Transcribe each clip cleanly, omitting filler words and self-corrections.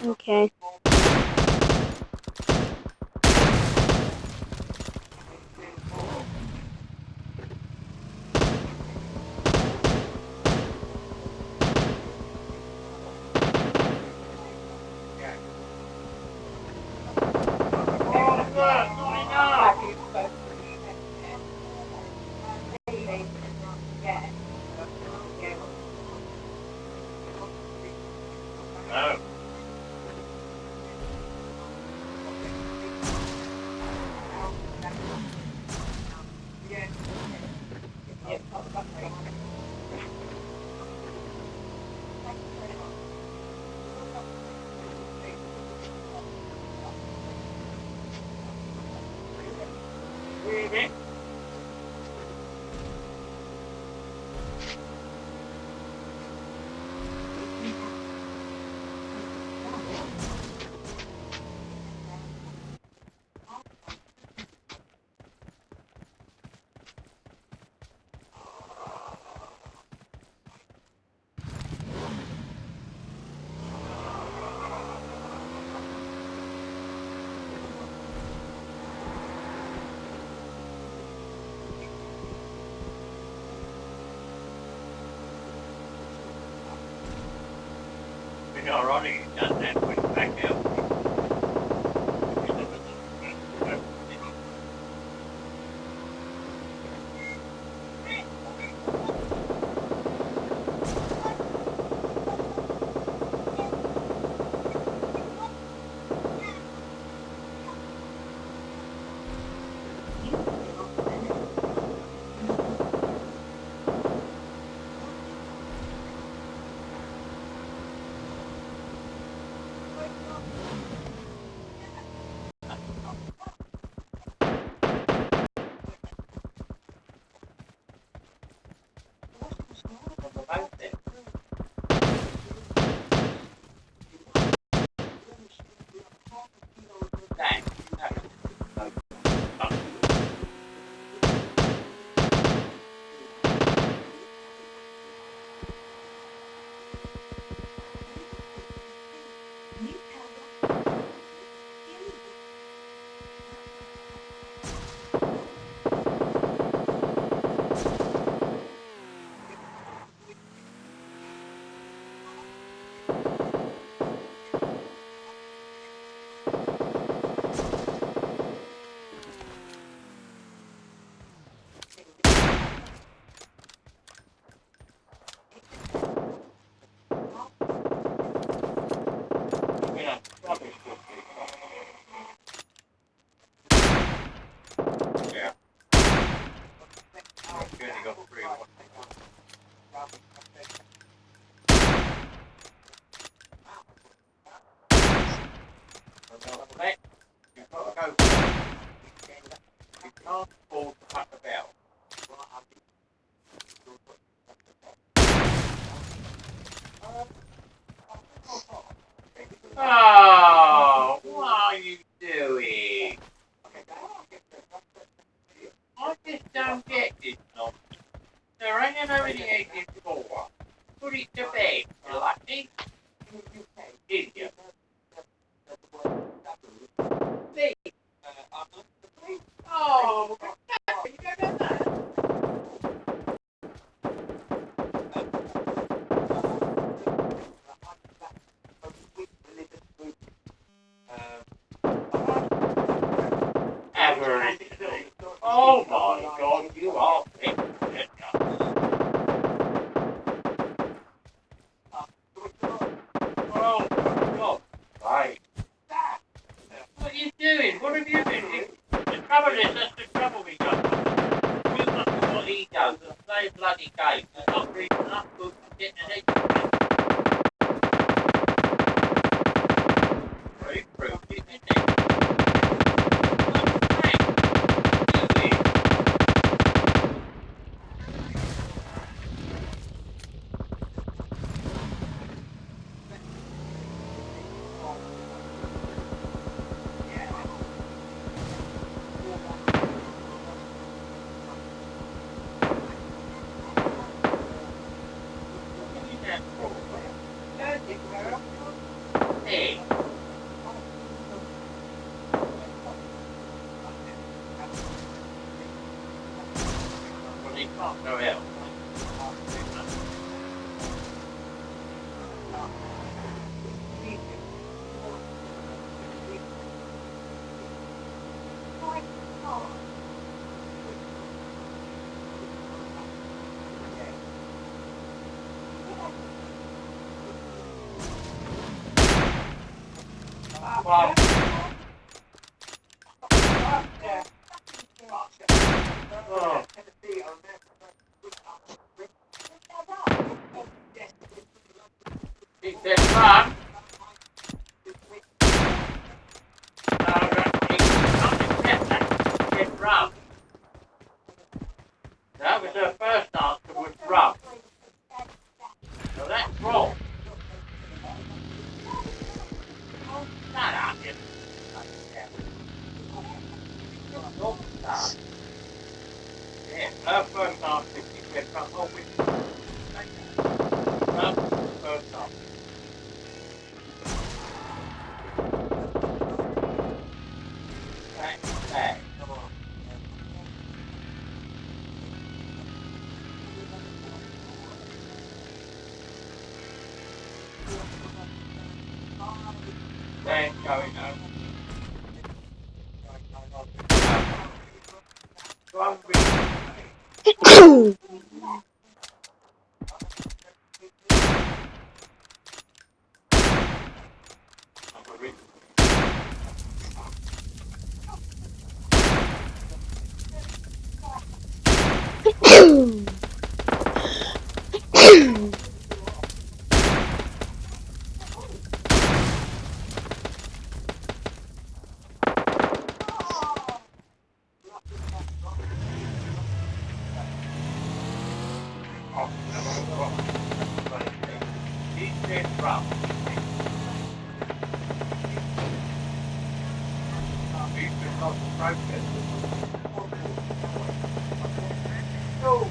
Okay. Oh, what are you doing? I just don't get this nonsense. There ain't no really egg for. Put it to bed, you lucky. Idiot. Please. Oh, you don't know that. Average. Oh my God, you are big. Oh my God. Right. What are you doing? What have you been doing? The trouble is, that's the trouble we got. You must do what he does and play bloody games. It's not really enough good to get an egg. Very fruity, isn't it? Hey. Well, he can't go out. Well, oh, he said, run. He said, run. That was her first answer, was run. So that's wrong. Shut up, you. Yeah, her first answer, she said, run. Oh, which run was the first answer. That's bad. Come on. Then going home. One week. He said run. He's been lost the process. No.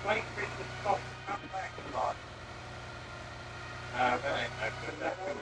Wait for it to stop and come back. Right. That ain't no good. That's good.